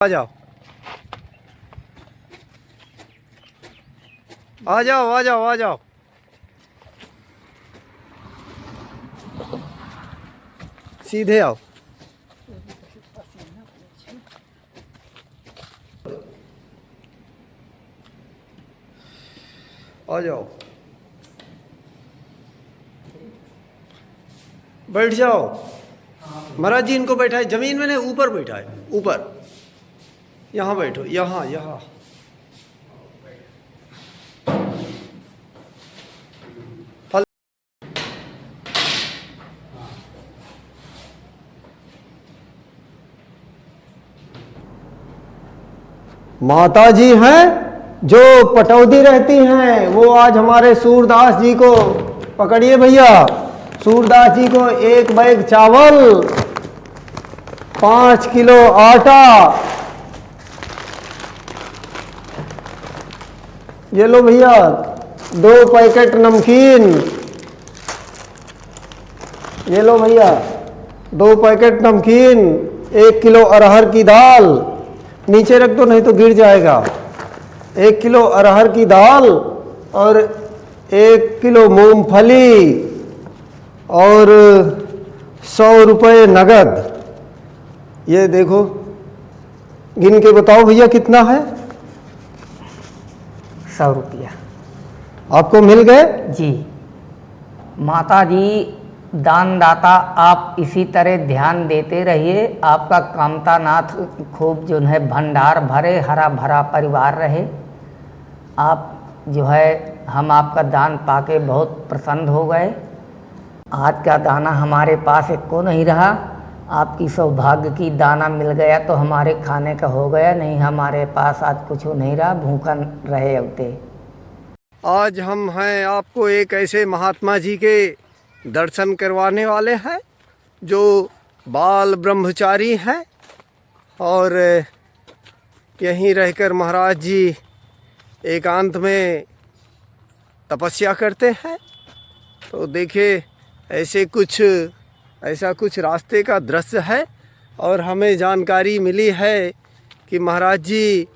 आ जाओ आ जाओ आ जाओ आ जाओ। सीधे आओ। आ जाओ, बैठ जाओ। महाराज जी इनको बैठाए जमीन में नहीं, ऊपर बैठाए, ऊपर। यहाँ बैठो, यहाँ यहाँ। माता जी हैं जो पटौदी रहती हैं, वो आज हमारे सूरदास जी को पकड़िए भैया। सूरदास जी को 1 बैग चावल, 5 किलो आटा, ये लो भैया 2 पैकेट नमकीन, ये लो भैया 2 पैकेट नमकीन, 1 किलो अरहर की दाल, नीचे रख दो नहीं तो गिर जाएगा। 1 किलो अरहर की दाल और 1 किलो मूंगफली और 100 रुपये नगद। ये देखो, गिन के बताओ भैया कितना है। 100 रुपया आपको मिल गए जी। माता जी दानदाता, आप इसी तरह ध्यान देते रहिए। आपका कामतानाथ खूब जो है भंडार भरे, हरा भरा परिवार रहे। आप जो है, हम आपका दान पाके बहुत प्रसन्न हो गए। आज का दाना हमारे पास एको नहीं रहा। आपकी सौभाग्य की दाना मिल गया तो हमारे खाने का हो गया, नहीं हमारे पास आज कुछ नहीं रहा, भूखा रहे होते। आज हम हैं आपको एक ऐसे महात्मा जी के दर्शन करवाने वाले हैं जो बाल ब्रह्मचारी हैं और यहीं रहकर महाराज जी एकांत में तपस्या करते हैं। तो देखिए ऐसा कुछ रास्ते का दृश्य है और हमें जानकारी मिली है कि महाराज जी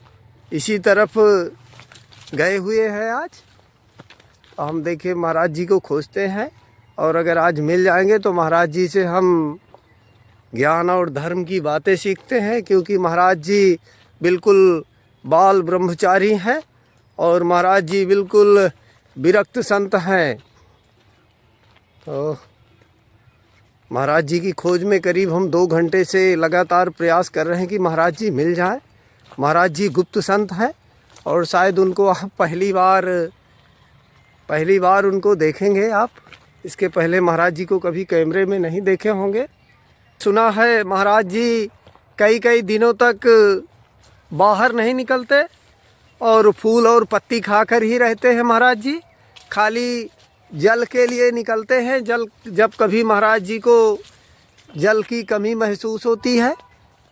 इसी तरफ गए हुए हैं आज। हम देखे महाराज जी को खोजते हैं और अगर आज मिल जाएंगे तो महाराज जी से हम ज्ञान और धर्म की बातें सीखते हैं, क्योंकि महाराज जी बिल्कुल बाल ब्रह्मचारी हैं और महाराज जी बिल्कुल विरक्त संत हैं। तो महाराज जी की खोज में करीब हम 2 घंटे से लगातार प्रयास कर रहे हैं कि महाराज जी मिल जाएं। महाराज जी गुप्त संत हैं और शायद उनको आप पहली बार उनको देखेंगे आप। इसके पहले महाराज जी को कभी कैमरे में नहीं देखे होंगे। सुना है महाराज जी कई दिनों तक बाहर नहीं निकलते और फूल और पत्ती खाकर ही रहते हैं महाराज जी। खाली जल के लिए निकलते हैं। जब कभी महाराज जी को जल की कमी महसूस होती है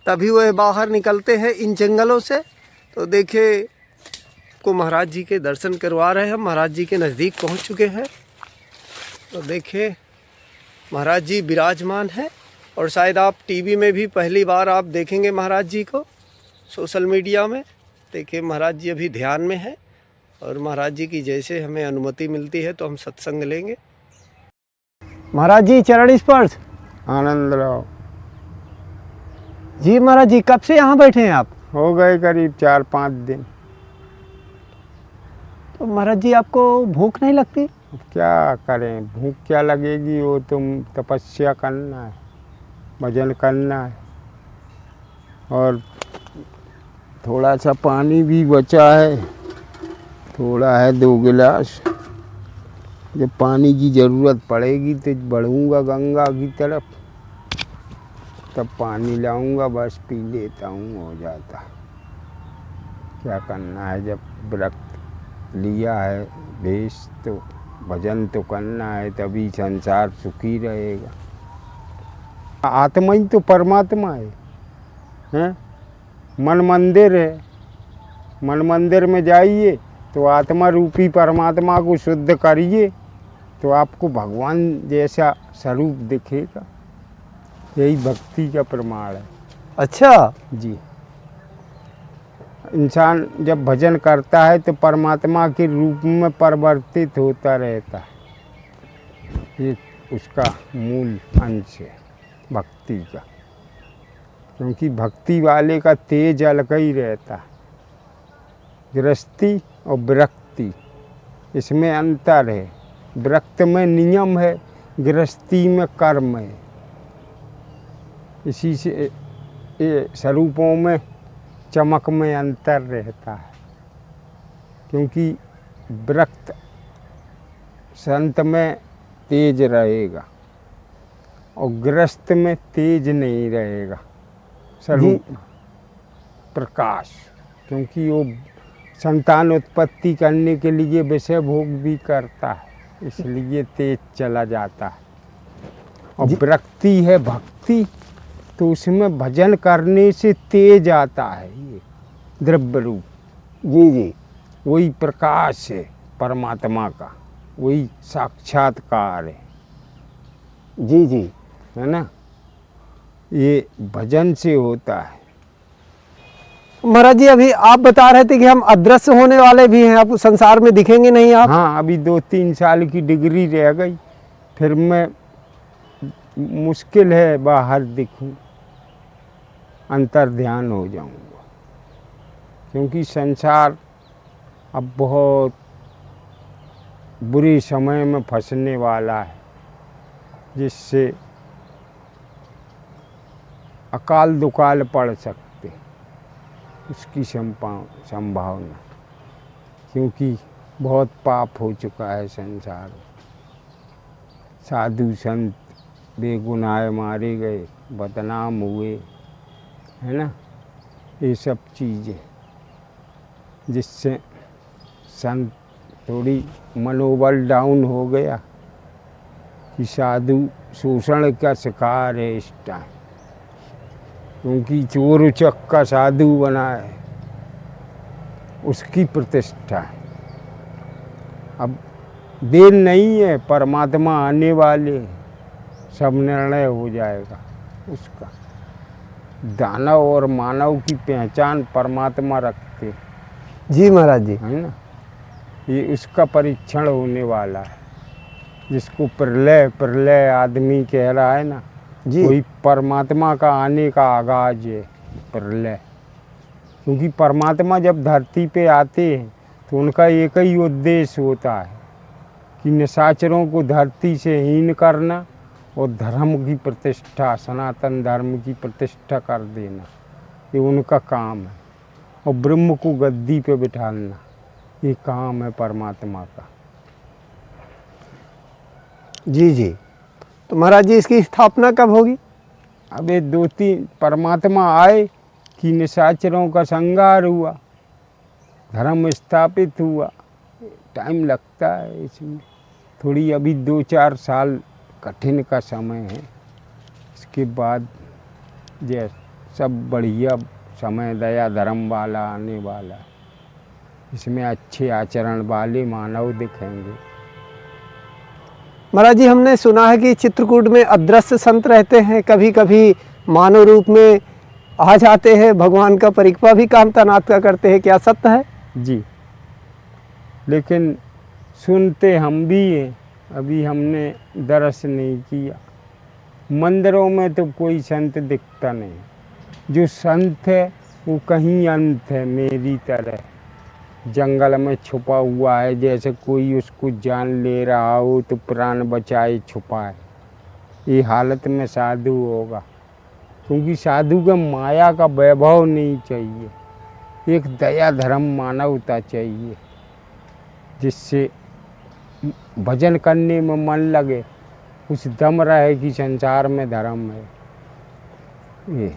तभी वह बाहर निकलते हैं इन जंगलों से। तो देखिए को महाराज जी के दर्शन करवा रहे हैं। हम महाराज जी के नज़दीक पहुंच चुके हैं। तो देखिए महाराज जी विराजमान हैं और शायद आप टीवी में भी पहली बार आप देखेंगे महाराज जी को, सोशल मीडिया में। देखिए महाराज जी अभी ध्यान में है और महाराज जी की जैसे हमें अनुमति मिलती है तो हम सत्संग लेंगे। महाराज जी चरण स्पर्श। आनंद राव जी महाराज जी कब से यहाँ बैठे हैं आप? हो गए करीब 4-5 दिन। तो महाराज जी आपको भूख नहीं लगती? क्या करें, भूख क्या लगेगी, वो तुम तपस्या करना है, भजन करना है और थोड़ा सा पानी भी बचा है, थोड़ा है 2 गिलास। जब पानी की ज़रूरत पड़ेगी तो बढ़ूँगा गंगा की तरफ, तब पानी लाऊंगा, बस पी लेता हूँ, हो जाता। क्या करना है, जब व्रत लिया है भेष तो भजन तो करना है, तभी संसार सुखी रहेगा। आत्मा ही तो परमात्मा है, हैं? मन मंदिर है, मन मंदिर में जाइए तो आत्मा रूपी परमात्मा को शुद्ध करिए तो आपको भगवान जैसा स्वरूप दिखेगा। यही भक्ति का प्रमाण है। अच्छा जी। इंसान जब भजन करता है तो परमात्मा के रूप में परिवर्तित होता रहता है। ये उसका मूल अंश है भक्ति का, क्योंकि भक्ति वाले का तेज अलग ही रहता है। गृहस्थी और विरक्ति, इसमें अंतर है। विरक्त में नियम है, गृहस्थी में कर्म है। इसी से ये स्वरूपों में चमक में अंतर रहता है, क्योंकि विरक्त संत में तेज रहेगा और गृहस्थ में तेज नहीं रहेगा। स्वरूप प्रकाश, क्योंकि वो संतान उत्पत्ति करने के लिए विषय भोग भी करता है, इसलिए तेज चला जाता है। और विरक्ति है भक्ति, तो उसमें भजन करने से तेज आता है। ये द्रव्य रूप, जी जी वही प्रकाश है परमात्मा का, वही साक्षात्कार है। जी जी है ना, ये भजन से होता है। महाराज जी, अभी आप बता रहे थे कि हम अदृश्य होने वाले भी हैं, आप संसार में दिखेंगे नहीं आप। हाँ, अभी 2-3 साल की डिग्री रह गई, फिर मैं मुश्किल है बाहर दिखूं, अंतर ध्यान हो जाऊंगा, क्योंकि संसार अब बहुत बुरे समय में फंसने वाला है, जिससे अकाल दुकाल पड़ सकते, उसकी संभावना, क्योंकि बहुत पाप हो चुका है संसार में। साधु संत बेगुनाह मारे गए, बदनाम हुए, है ना, ये सब चीज़ें, जिससे संत थोड़ी मनोबल डाउन हो गया कि साधु शोषण का शिकार है इस टाइम, क्योंकि चोर उचक्का साधु बना है, उसकी प्रतिष्ठा है। अब देर नहीं है, परमात्मा आने वाले, सब निर्णय हो जाएगा उसका। दानव और मानव की पहचान परमात्मा रखते। जी महाराज जी, है ना, ये उसका परीक्षण होने वाला है, जिसको प्रलय प्रलय आदमी कह रहा है ना, जी वही परमात्मा का आने का आगाज है, प्रलय। क्योंकि परमात्मा जब धरती पे आते हैं तो उनका एक ही उद्देश्य होता है कि निशाचरों को धरती से हीन करना और धर्म की प्रतिष्ठा, सनातन धर्म की प्रतिष्ठा कर देना, ये उनका काम है। और ब्रह्म को गद्दी पे बिठाना, ये काम है परमात्मा का। जी जी, तो महाराज जी इसकी स्थापना कब होगी? अब ये 2-3 परमात्मा आए कि निशाचरों का संहार हुआ, धर्म स्थापित हुआ। टाइम लगता है इसमें, थोड़ी अभी 2-4 साल कठिन का समय है, इसके बाद ये सब बढ़िया समय दया धर्म वाला आने वाला है। इसमें अच्छे आचरण वाले मानव दिखेंगे। महाराज जी, हमने सुना है कि चित्रकूट में अदृश्य संत रहते हैं, कभी कभी मानव रूप में आ जाते हैं, भगवान का परिक्रमा भी कामतानाथ का करते हैं, क्या सत्य है? जी, लेकिन सुनते हम भी हैं, अभी हमने दर्शन नहीं किया। मंदिरों में तो कोई संत दिखता नहीं, जो संत है वो कहीं अंत है, मेरी तरह जंगल में छुपा हुआ है, जैसे कोई उसको जान ले रहा हो तो प्राण बचाए छुपाए। ये हालत में साधु होगा, क्योंकि साधु का माया का वैभव नहीं चाहिए, एक दया धर्म मानवता चाहिए, जिससे भजन करने में मन लगे, कुछ दम रहे कि संसार में धर्म है। ये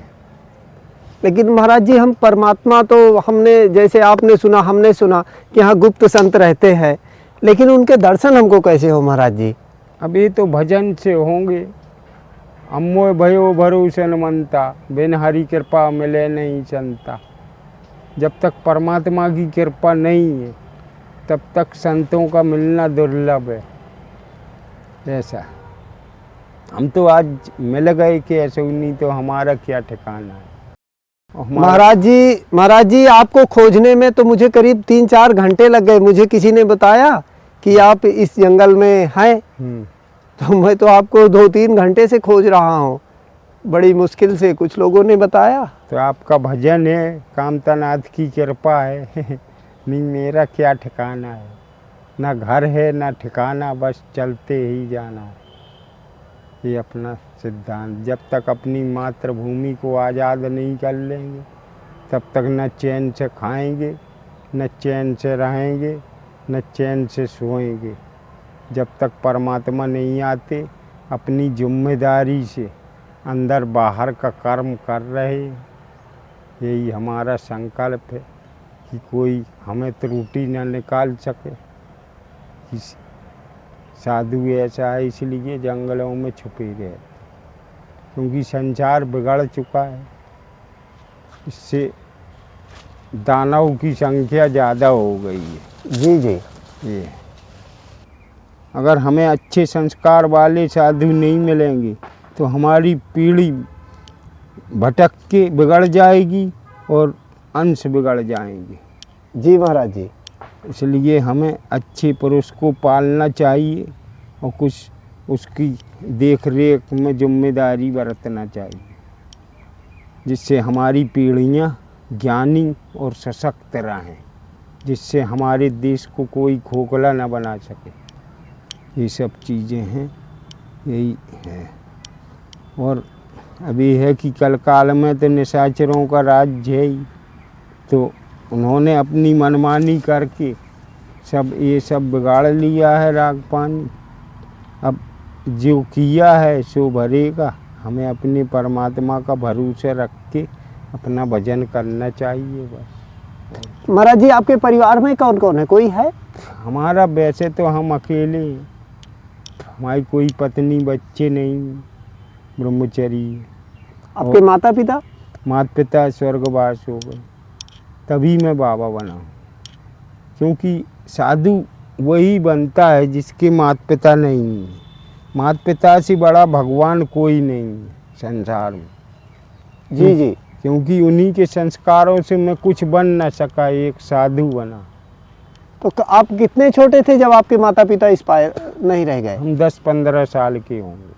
लेकिन महाराज जी, हम परमात्मा तो हमने, जैसे आपने सुना, हमने सुना कि यहाँ गुप्त संत रहते हैं, लेकिन उनके दर्शन हमको कैसे हो महाराज जी? अब ये तो भजन से होंगे। अम्मोय भयो भरोसन मनता, बिन हरि कृपा मिले नहीं संता। जब तक परमात्मा की कृपा नहीं है तब तक संतों का मिलना दुर्लभ है। ऐसा हम तो आज मिल गए कि ऐसे, नहीं तो हमारा क्या ठिकाना है। महाराज जी आपको खोजने में तो मुझे करीब 3-4 घंटे लग गए। मुझे किसी ने बताया कि आप इस जंगल में हैं, तो मैं तो आपको 2-3 घंटे से खोज रहा हूँ, बड़ी मुश्किल से। कुछ लोगों ने बताया। तो आपका भजन है, कामतानाथ की कृपा है। नहीं मेरा क्या ठिकाना है, ना घर है ना ठिकाना, बस चलते ही जाना है, ये अपना सिद्धांत। जब तक अपनी मातृभूमि को आज़ाद नहीं कर लेंगे तब तक न चैन से खाएंगे, न चैन से रहेंगे, न चैन से सोएंगे। जब तक परमात्मा नहीं आते अपनी जिम्मेदारी से अंदर बाहर का कर्म कर रहे, यही हमारा संकल्प है कि कोई हमें त्रुटि न निकाल सके। कि साधु ऐसा है इसलिए जंगलों में छुपे रहे, क्योंकि संसार बिगड़ चुका है। इससे दानव की संख्या ज़्यादा हो गई है। जी जी। ये अगर हमें अच्छे संस्कार वाले साधु नहीं मिलेंगे तो हमारी पीढ़ी भटक के बिगड़ जाएगी और अंश बिगड़ जाएंगे। जी महाराज जी। इसलिए हमें अच्छे पुरुष को पालना चाहिए और कुछ उसकी देख रेख में जिम्मेदारी बरतना चाहिए, जिससे हमारी पीढ़ियाँ ज्ञानी और सशक्त रहें, जिससे हमारे देश को कोई खोखला न बना सके। ये सब चीज़ें हैं, यही है। और अभी है कि कल काल में तो निशाचरों का राज्य है ही, तो उन्होंने अपनी मनमानी करके ये सब बिगाड़ लिया है राग पानी। अब जो किया है सो भरेगा। हमें अपने परमात्मा का भरोसा रख के अपना भजन करना चाहिए बस। महाराज जी आपके परिवार में कौन कौन है, कोई है? हमारा वैसे तो हम अकेले हैं, हमारी कोई पत्नी बच्चे नहीं, ब्रह्मचरी। आपके माता पिता? माता पिता स्वर्गवास हो गए, तभी मैं बाबा बना हूँ। क्योंकि साधु वही बनता है जिसके माता पिता नहीं है। माता पिता से बड़ा भगवान कोई नहीं है संसार में। जी जी। क्योंकि उन्हीं के संस्कारों से मैं कुछ बन न सका, एक साधु बना। तो आप कितने छोटे थे जब आपके माता पिता एक्सपायर नहीं रह गए? हम 10-15 साल के होंगे।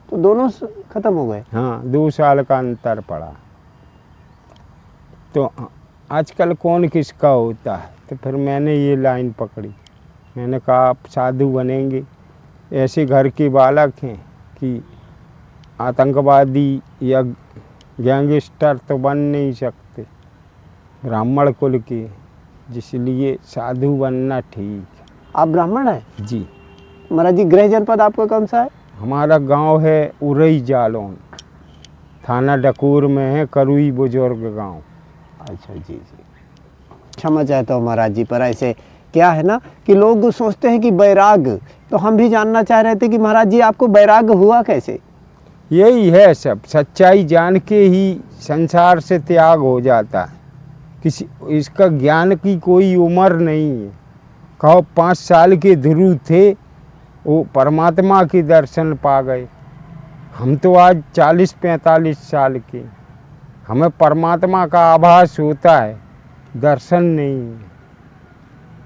तो दोनों खत्म हो गए? हाँ, 2 साल का अंतर पड़ा। तो आजकल कौन किसका होता है, तो फिर मैंने ये लाइन पकड़ी। मैंने कहा आप साधु बनेंगे। ऐसे घर के बालक हैं कि आतंकवादी या गैंगस्टर तो बन नहीं सकते, ब्राह्मण कुल के, जिसलिए साधु बनना ठीक है। आप ब्राह्मण हैं? जी। महाराज जी गृह जनपद आपका कौन सा है? हमारा गांव है उरई जालौन, थाना डकूर में है, करुई बुजुर्ग गांव। अच्छा जी जी। क्षमा चाहता हूँ महाराज जी, पर ऐसे क्या है ना कि लोग सोचते हैं कि बैराग, तो हम भी जानना चाह रहे थे कि महाराज जी आपको बैराग हुआ कैसे? यही है सब, सच्चाई जान के ही संसार से त्याग हो जाता है। किसी इसका ज्ञान की कोई उम्र नहीं है। कहो 5 साल के ध्रुव थे, वो परमात्मा के दर्शन पा गए। हम तो आज 40-45 साल के, हमें परमात्मा का आभास होता है, दर्शन नहीं है।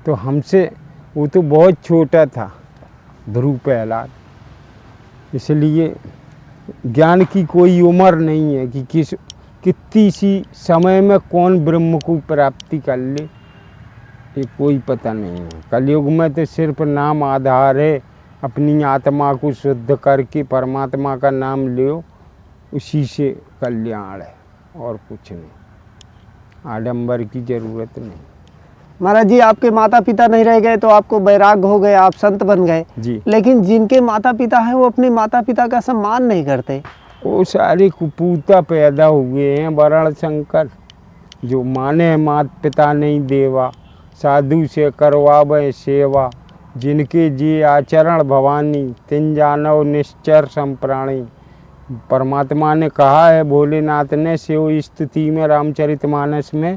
तो हमसे वो तो बहुत छोटा था ध्रुव प्रहलाद। इसलिए ज्ञान की कोई उम्र नहीं है कि कितनी सी समय में कौन ब्रह्म को प्राप्ति कर ले, ये कोई पता नहीं है। कलयुग में तो सिर्फ नाम आधार है। अपनी आत्मा को शुद्ध करके परमात्मा का नाम लो, उसी से कल्याण है और कुछ नहीं। आडंबर की ज़रूरत नहीं। महाराज जी आपके माता पिता नहीं रह गए तो आपको बैराग हो गए, आप संत बन गए जी। लेकिन जिनके माता पिता हैं वो अपने माता पिता का सम्मान नहीं करते। वो सारे कुपूता पैदा हुए हैं वर्ण शंकर, जो माने माता पिता नहीं देवा, साधु से करवावे सेवा, जिनके जी आचरण भवानी, तिन जानव निश्चर संप्राणी। परमात्मा ने कहा है भोलेनाथ ने शिव स्तुति में रामचरितमानस में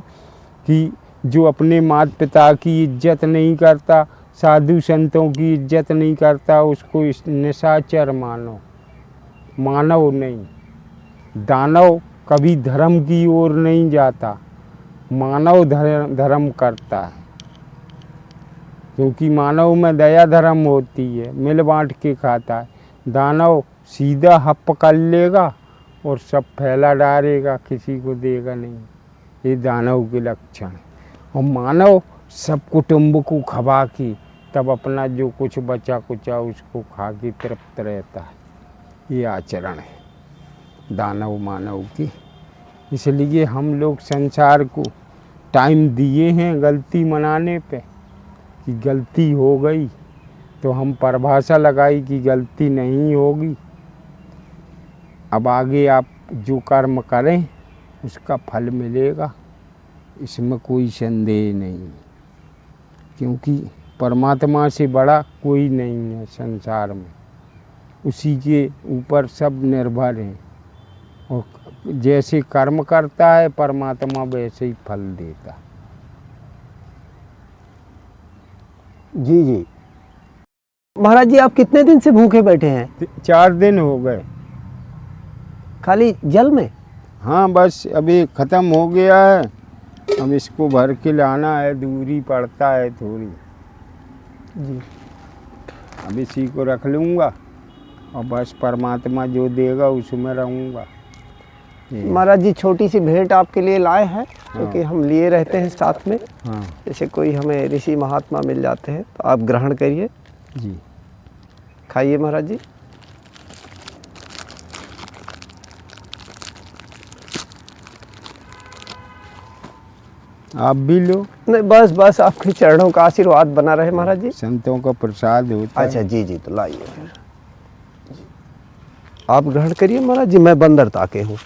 कि जो अपने माता पिता की इज्जत नहीं करता, साधु संतों की इज्जत नहीं करता, उसको निशाचर मानो। मानव नहीं, दानव कभी धर्म की ओर नहीं जाता, मानव धर्म करता है। क्योंकि मानव में दया धर्म होती है, मिल बांट के खाता है। दानव सीधा हप कर लेगा और सब फैला डालेगा, किसी को देगा नहीं। ये दानव के लक्षण है। और मानव सब कुटुंब को खवा के तब अपना जो कुछ बचा कुचा उसको खा के तृप्त रहता है। ये आचरण है दानव मानव की। इसलिए हम लोग संसार को टाइम दिए हैं गलती मनाने पे कि गलती हो गई, तो हम परिभाषा लगाई कि गलती नहीं होगी। अब आगे आप जो कर्म करें उसका फल मिलेगा, इसमें कोई संदेह नहीं। क्योंकि परमात्मा से बड़ा कोई नहीं है संसार में, उसी के ऊपर सब निर्भर हैं। और जैसे कर्म करता है परमात्मा वैसे ही फल देता है। जी जी। महाराज जी, आप कितने दिन से भूखे बैठे हैं? 4 दिन हो गए। खाली जल में? हाँ, बस अभी ख़त्म हो गया है। अब इसको भर के लाना है, दूरी पड़ता है थोड़ी जी। अब इसी को रख लूँगा और बस परमात्मा जो देगा उसमें रहूँगा। महाराज जी, छोटी सी भेंट आपके लिए लाए हैं, क्योंकि हम लिए रहते हैं साथ में। हाँ जैसे कोई हमें ऋषि महात्मा मिल जाते हैं तो आप ग्रहण करिए, जी। खाइए महाराज जी। आप भी लो। नहीं, बस बस आपके चरणों का आशीर्वाद बना रहे महाराज जी। संतों का प्रसाद होता है। अच्छा जी जी, तो लाइए फिर आप ग्रहण करिए महाराज जी, मैं बंदर ताके हूँ।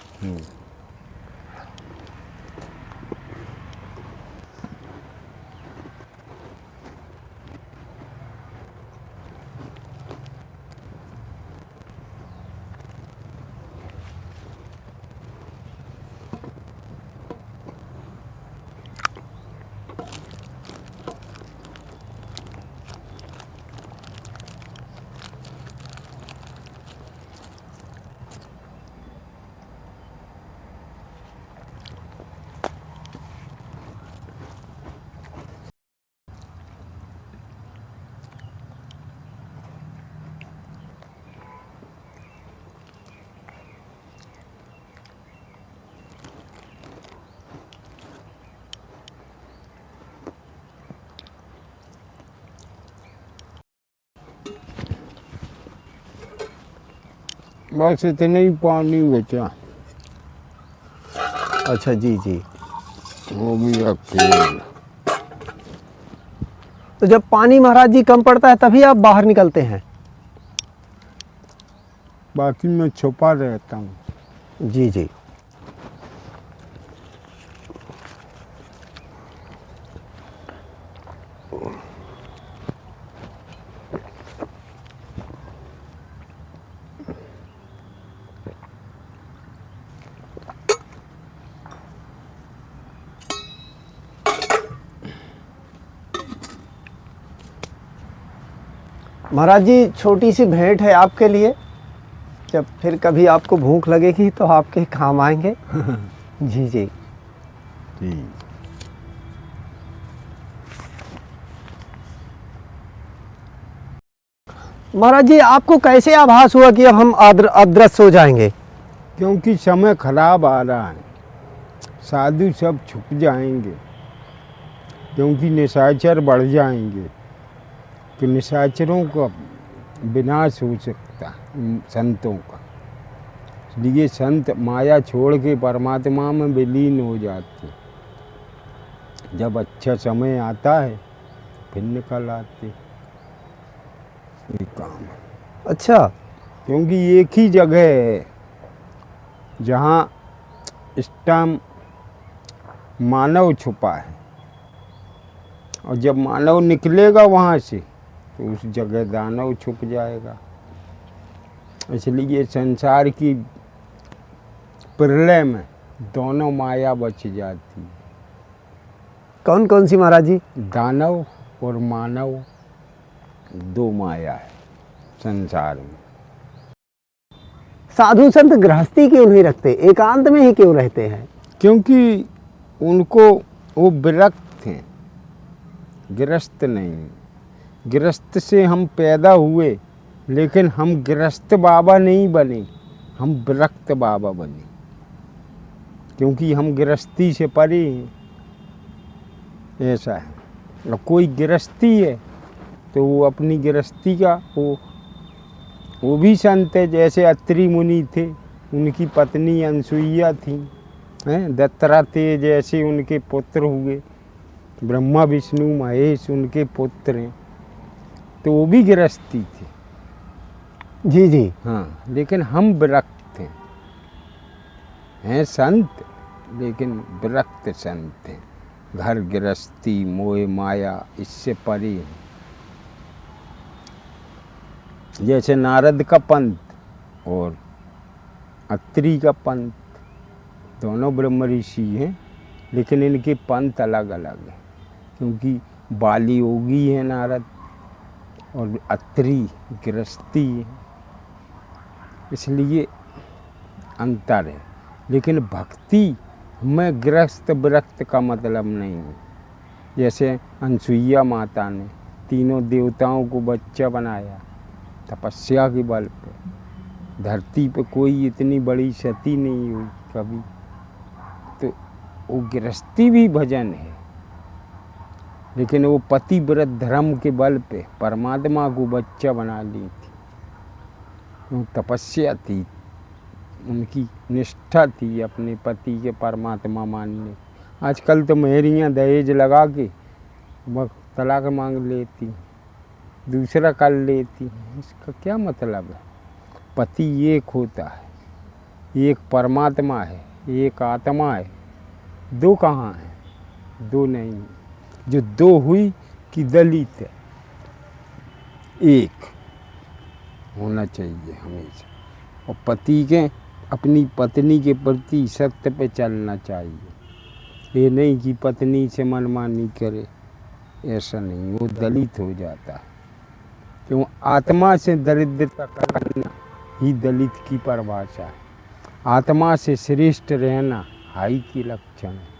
बस इतने ही पानी बचा। अच्छा जी जी। वो भी रखें। तो जब पानी महाराज जी कम पड़ता है तभी आप बाहर निकलते हैं? बाकी मैं छुपा रहता हूँ। जी जी। महाराज जी, छोटी सी भेंट है आपके लिए, जब फिर कभी आपको भूख लगेगी तो आपके काम आएंगे। जी जी। ठीक। महाराज जी, आपको कैसे आभास हुआ कि अब हम अदृश्य हो जाएंगे? क्योंकि समय खराब आ रहा है, साधु सब छुप जाएंगे, क्योंकि निशाचर बढ़ जाएंगे। तो निशाचरों का विनाश हो सकता है संतों का। इसलिए संत माया छोड़ के परमात्मा में विलीन हो जाते हैं। जब अच्छा समय आता है फिर निकल आते। ये काम है। अच्छा। क्योंकि एक ही जगह है जहाँ इस टाइम मानव छुपा है, और जब मानव निकलेगा वहाँ से तो उस जगह दानव छुप जाएगा। इसलिए संसार की प्रलय में दोनों माया बच जाती है। कौन कौन सी महाराज जी? दानव और मानव, 2 माया है संसार में। साधु संत गृहस्थी क्यों नहीं रखते, एकांत में ही क्यों रहते हैं? क्योंकि उनको वो विरक्त हैं, गृहस्थ नहीं। गृहस्थ से हम पैदा हुए, लेकिन हम गृहस्थ बाबा नहीं बने, हम विरक्त बाबा बने, क्योंकि हम गृहस्थी से परे हैं। ऐसा है। और कोई गृहस्थी है तो वो अपनी गृहस्थी का वो भी संत है। जैसे अत्रि मुनि थे, उनकी पत्नी अनसुईया थी, हैं, दत्तात्रेय जैसे उनके पुत्र हुए, ब्रह्मा विष्णु महेश उनके पुत्र हैं, तो वो भी गृहस्थी थे। जी जी। हाँ, लेकिन हम विरक्त हैं संत, लेकिन विरक्त संत हैं। घर गृहस्थी मोह माया इससे परे हैं। जैसे नारद का पंथ और अत्रि का पंथ, दोनों ब्रह्म ऋषि हैं, लेकिन इनके पंथ अलग अलग हैं। क्योंकि बाली योगी है नारद और अत्रि गृहस्थी है, इसलिए अंतर है। लेकिन भक्ति में गृहस्थ विरक्त का मतलब नहीं है। जैसे अनसुईया माता ने तीनों देवताओं को बच्चा बनाया तपस्या के बल पे। धरती पे कोई इतनी बड़ी सती नहीं हुई कभी, तो वो गृहस्थी भी भजन है, लेकिन वो पतिव्रत धर्म के बल पे परमात्मा को बच्चा बना ली थी। वो तपस्या थी, उनकी निष्ठा थी अपने पति के परमात्मा मानने। आजकल तो मेहरियाँ दहेज लगा के बस तलाक मांग लेती, दूसरा कर लेती। इसका क्या मतलब है? पति एक होता है, एक परमात्मा है, एक आत्मा है। दो कहाँ है? दो नहीं। जो दो हुई कि दलित है, एक होना चाहिए हमेशा। और पति के अपनी पत्नी के प्रति सत्य पे चलना चाहिए। ये नहीं कि पत्नी से मनमानी करे, ऐसा नहीं, वो दलित हो जाता है। क्यों? आत्मा से दरिद्रता करना ही दलित की परिभाषा है। आत्मा से श्रेष्ठ रहना हाई की लक्षण है।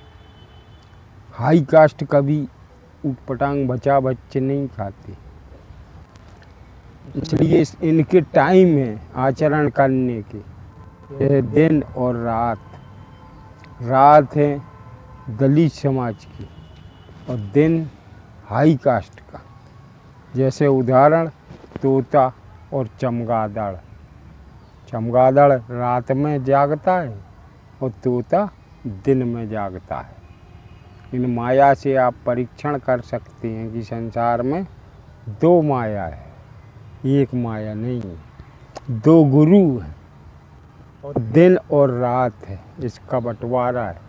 हाई कास्ट कभी ऊटपटांग बचा बच्चे नहीं खाते, इसलिए इनके टाइम है आचरण करने के। यह दिन और रात, रात है दलित समाज की और दिन हाई कास्ट का। जैसे उदाहरण तोता और चमगादड़। चमगादड़ रात में जागता है और तोता दिन में जागता है। इन माया से आप परीक्षण कर सकते हैं कि संसार में दो माया है, एक माया नहीं है। दो गुरु हैं और दिन और रात है, इसका बंटवारा है।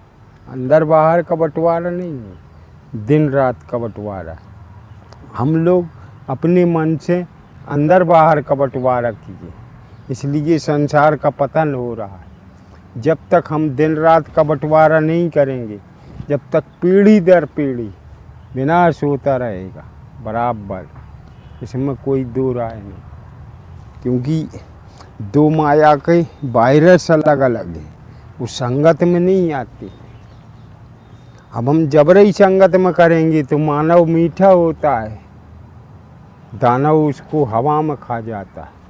अंदर बाहर का बंटवारा नहीं है, दिन रात का बंटवारा है। हम लोग अपने मन से अंदर बाहर का बंटवारा कीजिए, इसलिए संसार का पतन हो रहा है। जब तक हम दिन रात का बंटवारा नहीं करेंगे, जब तक पीढ़ी दर पीढ़ी विनाश होता रहेगा बराबर। इसमें कोई दो राय नहीं, क्योंकि दो माया के वायरस अलग अलग हैं, वो संगत में नहीं आते। अब हम जबरई संगत में करेंगे तो मानव मीठा होता है, दानव उसको हवा में खा जाता है।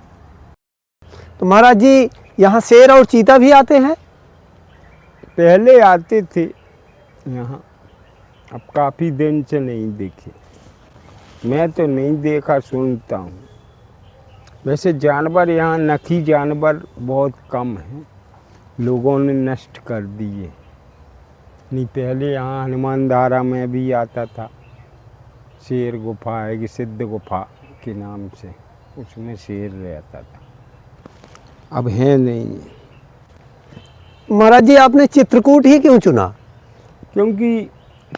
तो महाराज जी, यहाँ शेर और चीता भी आते हैं? पहले आते थे यहाँ, अब काफ़ी दिन से नहीं देखे। मैं तो नहीं देखा, सुनता हूँ। वैसे जानवर यहाँ नखी जानवर बहुत कम हैं, लोगों ने नष्ट कर दिए। नहीं, पहले यहाँ हनुमान धारा में भी आता था शेर। गुफा है कि सिद्ध गुफा के नाम से, उसमें शेर रहता था, अब है नहीं। महाराज जी, आपने चित्रकूट ही क्यों चुना? क्योंकि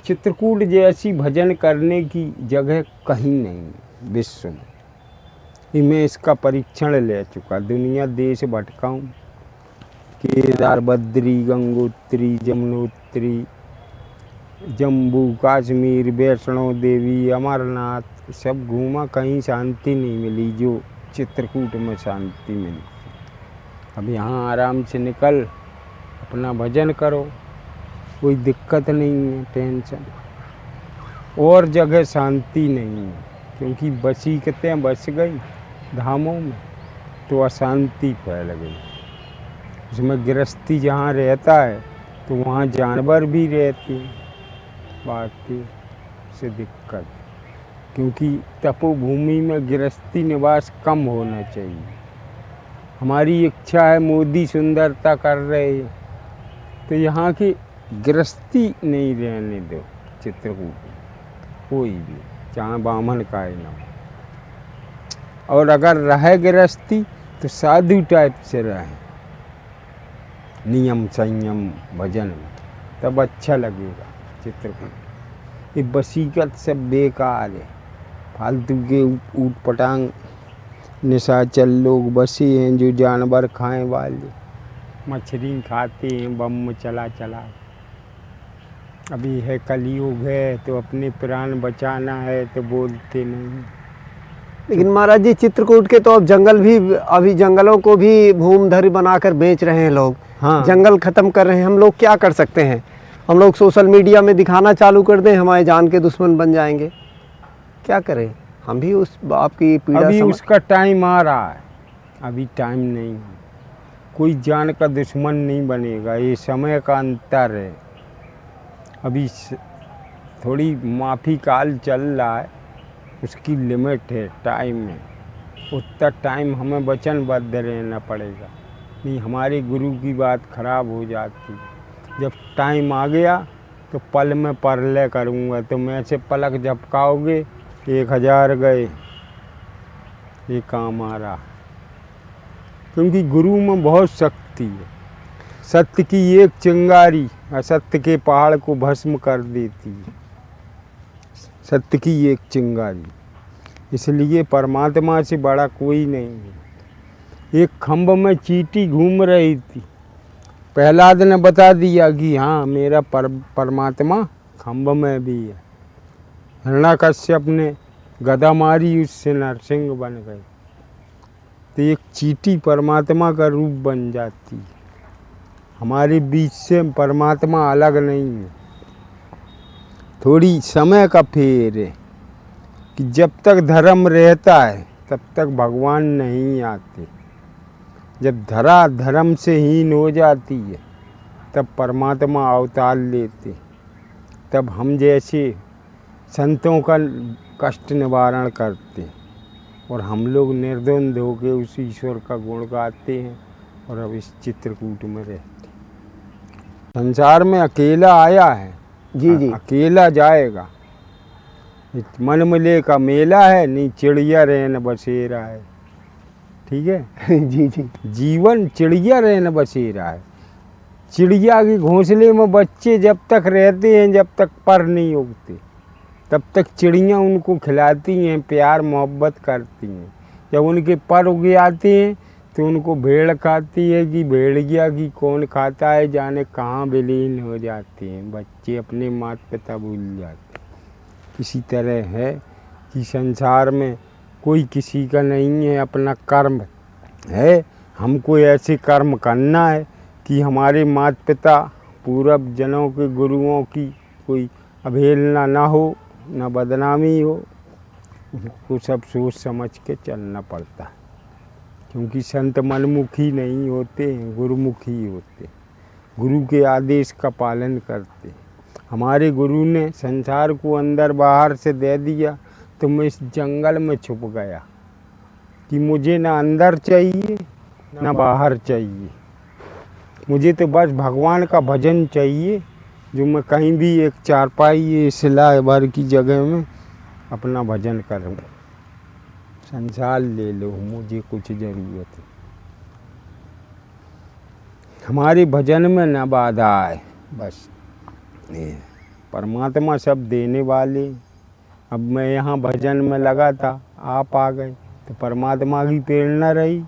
चित्रकूट जैसी भजन करने की जगह कहीं नहीं विश्व में। मैं इसका परीक्षण ले चुका, दुनिया देश भटका हूँ। केदार, बद्री, गंगोत्री, जमुनोत्री, जम्बू, कश्मीर, वैष्णो देवी, अमरनाथ सब घूमा, कहीं शांति नहीं मिली जो चित्रकूट में शांति मिली। अब यहाँ आराम से निकल अपना भजन करो, कोई दिक्कत नहीं है, टेंशन। और जगह शांति नहीं है, क्योंकि बसीकतें बस गई धामों में तो अशांति फैल गई। उसमें गृहस्थी जहाँ रहता है तो वहाँ जानवर भी रहते हैं, बाकी से दिक्कत, क्योंकि तपोभूमि में गृहस्थी निवास कम होना चाहिए। हमारी इच्छा है, मोदी सुंदरता कर रहे हैं तो यहाँ की गृहस्थी नहीं रहने दो चित्रकूट, कोई भी, चाहे बामन का ही ना हो। और अगर रहे गृहस्थी तो साधु टाइप से रहे, नियम संयम भजन में, तब अच्छा लगेगा चित्रकूट। ये बसीकत सब बेकार है, फालतू के ऊट पटांग निशाचर लोग बसे हैं जो जानवर खाएं वाले, मछली खाते हैं बम चला चला। अभी है कलयुग है तो अपने प्राण बचाना है तो बोलते नहीं। लेकिन महाराज जी चित्रकूट के तो अब जंगल भी, अभी जंगलों को भी भूमधरी बनाकर बेच रहे हैं लोग। हाँ, जंगल खत्म कर रहे हैं। हम लोग क्या कर सकते हैं? हम लोग सोशल मीडिया में दिखाना चालू कर दें, हमारे जान के दुश्मन बन जाएंगे, क्या करें? हम भी उस आपकी पीड़ा अभी उसका टाइम आ रहा है, अभी टाइम नहीं है। कोई जान का दुश्मन नहीं बनेगा, ये समय का अंतर है। अभी थोड़ी माफ़ी काल चल रहा है, उसकी लिमिट है, टाइम है, उतना टाइम हमें वचनबद्ध रहना पड़ेगा, नहीं हमारे गुरु की बात खराब हो जाती। जब टाइम आ गया तो पल में परलय करूँगा, तो मैं से पलक झपकाओगे 1000 गए, ये काम आ रहा। क्योंकि गुरु में बहुत शक्ति है। सत्य की एक चिंगारी असत्य के पहाड़ को भस्म कर देती है, सत्य की एक चिंगारी। इसलिए परमात्मा से बड़ा कोई नहीं है। एक खम्भ में चींटी घूम रही थी, प्रहलाद ने बता दिया कि हाँ मेरा परमात्मा खम्भ में भी है। हिरण्यकश्यप ने गदा मारी, उससे नरसिंह बन गए। तो एक चींटी परमात्मा का रूप बन जाती है। हमारे बीच से परमात्मा अलग नहीं है, थोड़ी समय का फेर है कि जब तक धर्म रहता है तब तक भगवान नहीं आते। जब धरा धर्म से हीन हो जाती है तब परमात्मा अवतार लेते, तब हम जैसे संतों का कष्ट निवारण करते और हम लोग निर्द्वंद होकर उस ईश्वर का गुण गाते हैं और अब इस चित्रकूट में रहते। संसार में अकेला आया है, जी जी, अकेला जाएगा। मन मिले का मेला है, नहीं चिड़िया रहन बसेरा है, ठीक है। जी जी, जीवन चिड़िया रहन बसेरा है। चिड़िया के घोंसले में बच्चे जब तक रहते हैं, जब तक पर नहीं उगते, तब तक चिड़िया उनको खिलाती हैं, प्यार मोहब्बत करती हैं। जब उनके पर उग आते हैं तो उनको भेड़ खाती है कि भेड़िया की कौन खाता है जाने कहाँ विलीन हो जाते हैं, बच्चे अपने माता पिता भूल जाते हैं। इसी तरह है कि संसार में कोई किसी का नहीं है, अपना कर्म है। हमको ऐसे कर्म करना है कि हमारे माता पिता पूर्व जनों के गुरुओं की कोई अवहेलना ना हो, ना बदनामी हो, उसको सब सोच समझ के चलना पड़ता है। क्योंकि संत मनमुखी नहीं होते हैं, गुरुमुखी होते, गुरु के आदेश का पालन करते। हमारे गुरु ने संसार को अंदर बाहर से दे दिया तो मैं इस जंगल में छुप गया कि मुझे ना अंदर चाहिए ना बाहर चाहिए, मुझे तो बस भगवान का भजन चाहिए, जो मैं कहीं भी एक चारपाई सिला भर की जगह में अपना भजन करूँ। संसार ले लो, मुझे कुछ ज़रूरत है। हमारे भजन में न बाधा है, बस परमात्मा सब देने वाले। अब मैं यहाँ भजन में लगा था, आप आ गए तो परमात्मा की प्रेरणा रही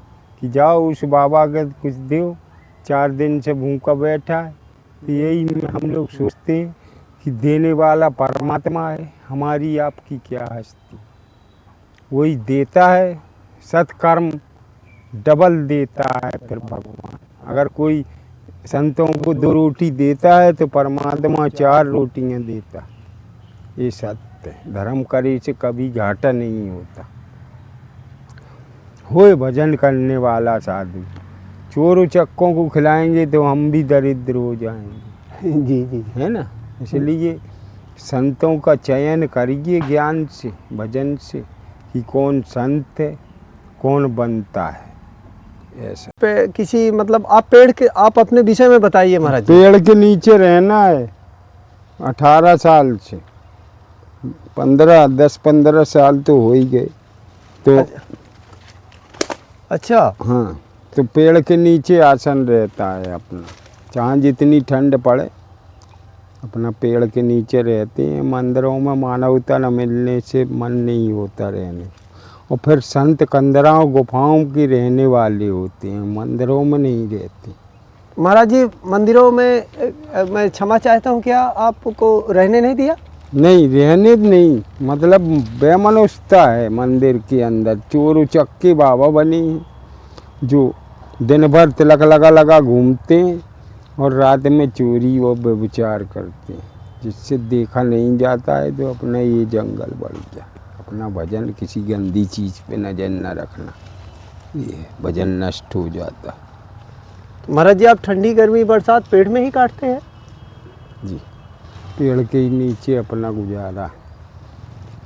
कि जाओ उस बाबा के कुछ दो, 4 दिन से भूखा बैठा है। तो यही हम लोग सोचते हैं कि देने वाला परमात्मा है, हमारी आपकी क्या हस्ती, वही देता है। सत्कर्म डबल देता है फिर भगवान। अगर कोई संतों को 2 रोटी देता है तो परमात्मा 4 रोटियां देता। ये सत्य है। धर्म करे से कभी घाटा नहीं होता। होए भजन करने वाला साधु, चोर उचक्कों को खिलाएंगे तो हम भी दरिद्र हो जाएंगे। जी जी। है ना। इसलिए संतों का चयन करिए ज्ञान से, भजन से, कि कौन संत है, कौन बनता है। ऐसा किसी मतलब आप अपने विषय में बताइए महाराज जी। पेड़ के नीचे रहना है 18 साल से, 10-15 साल तो हो ही गए। तो अच्छा। हाँ, तो पेड़ के नीचे आसन रहता है अपना, चाहे जितनी ठंड पड़े अपना पेड़ के नीचे रहते हैं। मंदिरों में मानवता न मिलने से मन नहीं होता रहने। और फिर संत कंदराओं गुफाओं के रहने वाले होते हैं, मंदिरों में नहीं रहते। महाराज जी मंदिरों में मैं क्षमा चाहता हूँ, क्या आपको रहने नहीं दिया? नहीं, रहने नहीं, मतलब बेमनुष्यता है मंदिर के अंदर। चोर उचक्के बाबा बने हैं जो दिन भर तिलक लगा घूमते हैं और रात में चोरी और व्यभिचार करते हैं, जिससे देखा नहीं जाता है। तो अपना ये जंगल बढ़ गया। अपना भजन, किसी गंदी चीज़ पे नजर न रखना, ये भजन नष्ट हो जाता। महाराज जी आप ठंडी गर्मी बरसात पेड़ में ही काटते हैं? जी, पेड़ के ही नीचे अपना गुजारा,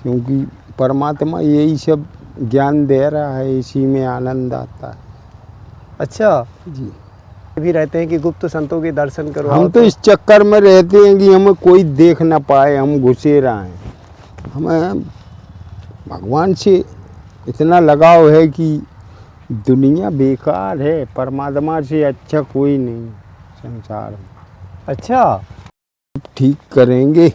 क्योंकि परमात्मा यही सब ज्ञान दे रहा है, इसी में आनंद आता है। अच्छा जी, भी रहते हैं कि गुप्त संतों के दर्शन करो। हम तो इस चक्कर में रहते हैं कि हमें कोई देख ना पाए, हम घुसे रहें। हमें भगवान से इतना लगाव है कि दुनिया बेकार है, परमात्मा से अच्छा कोई नहीं संसार में। अच्छा ठीक करेंगे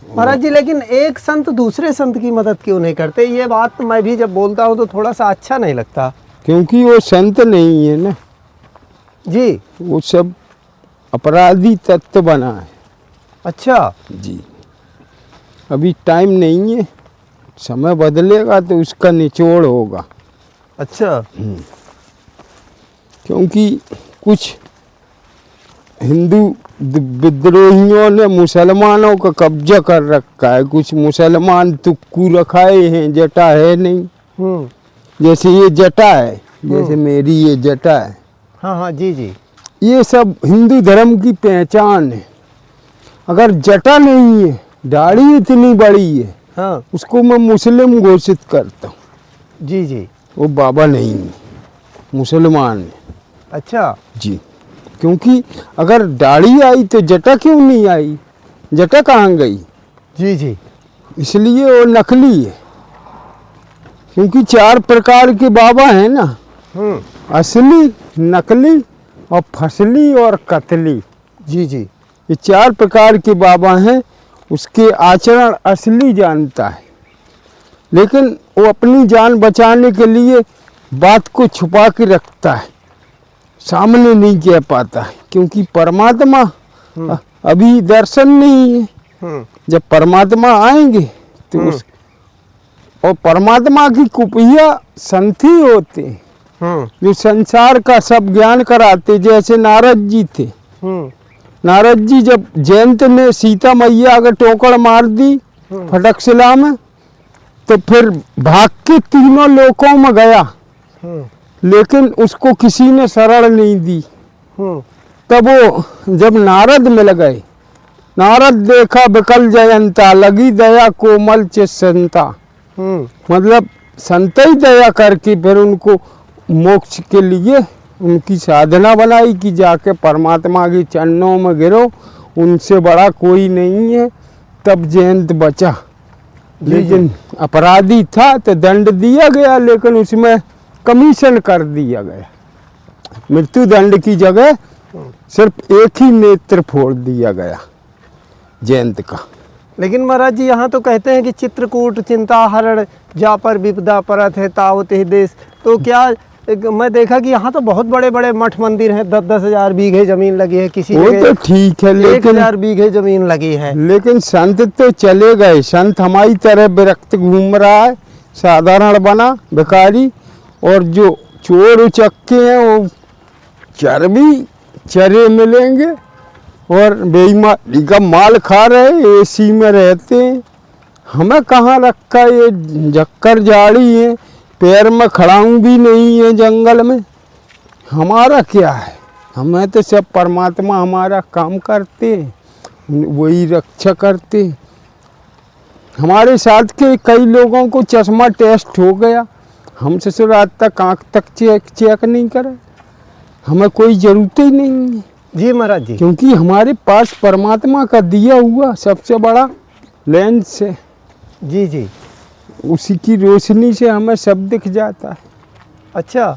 महाराज जी, लेकिन एक संत दूसरे संत की मदद क्यों नहीं करते? ये बात मैं भी जब बोलता हूँ तो थोड़ा सा अच्छा नहीं लगता। क्योंकि वो संत नहीं है ना जी। वो सब अपराधी तत्व बना है। अच्छा जी, अभी टाइम नहीं है, समय बदलेगा तो उसका निचोड़ होगा। अच्छा। क्योंकि कुछ हिंदू विद्रोहियों ने मुसलमानों का कब्जा कर रखा है। कुछ मुसलमान तुक्कू रखाए हैं, जटा है नहीं। जैसे ये जटा है, जैसे मेरी ये जटा है। हाँ हाँ जी जी। ये सब हिंदू धर्म की पहचान है। अगर जटा नहीं है, दाढ़ी इतनी बड़ी है, हाँ उसको मैं मुस्लिम घोषित करता हूँ। जी जी। वो बाबा नहीं है, मुसलमान है। अच्छा जी, क्योंकि अगर दाढ़ी आई तो जटा क्यों नहीं आई, जटा कहाँ गई? जी जी। इसलिए वो नकली है। क्योंकि 4 प्रकार के बाबा हैं ना, असली, नकली और फसली और कतली। जी जी। ये 4 प्रकार के बाबा हैं। उसके आचरण असली जानता है, लेकिन वो अपनी जान बचाने के लिए बात को छुपा के रखता है, सामने नहीं कह पाता है। क्योंकि परमात्मा अभी दर्शन नहीं है। जब परमात्मा आएंगे तो और परमात्मा की कुपिया संत ही होते हैं जो संसार का सब ज्ञान कराते। जैसे नारद जी थे। नारद जी जब जयंत ने सीता मैया अगर टोकड़ मार दी फटकशिला में, तो फिर भाग के 3 लोकों में गया, लेकिन उसको किसी ने शरण नहीं दी। तब वो जब नारद मिल गए, नारद देखा विकल जयंता, लगी दया कोमल चित्संता। मतलब संत ही दया करके फिर उनको मोक्ष के लिए उनकी साधना बनाई कि जाके परमात्मा के चरणों में गिरो, उनसे बड़ा कोई नहीं है। तब जयंत बचा। लेकिन अपराधी था तो दंड दिया गया, लेकिन उसमें कमीशन कर दिया गया। मृत्यु दंड की जगह सिर्फ एक ही नेत्र फोड़ दिया गया जयंत का। लेकिन महाराज जी यहाँ तो कहते हैं कि चित्रकूट चिंता हरण जा पर विपदा परत है तावत ही देश। तो क्या मैं देखा कि यहाँ तो बहुत बड़े बड़े मठ मंदिर हैं, 10-10 हजार बीघे जमीन लगी है, किसी वो तो ठीक है, लेकिन 1000 बीघे जमीन लगी है। लेकिन संत तो चले गए। संत हमारी तरह विरक्त घूम रहा है, साधारण बना भिखारी। और जो चोर उचक्के हैं, वो चरे मिलेंगे और बेईमानी का माल खा रहे, एसी में रहते हैं। हमें कहाँ रखा, ये जक्कर जाड़ी है, पैर में खड़ाऊँ भी नहीं है जंगल में। हमारा क्या है, हमें तो सब परमात्मा हमारा काम करते हैं, वही रक्षा करते हैं। हमारे साथ के कई लोगों को चश्मा टेस्ट हो गया, हमसे सो रात तक आँख तक चेक नहीं करे। हमें कोई ज़रूरत ही नहीं है जी महाराज जी। क्योंकि हमारे पास परमात्मा का दिया हुआ सबसे बड़ा लेंस है। जी जी। उसी की रोशनी से हमें सब दिख जाता है। अच्छा,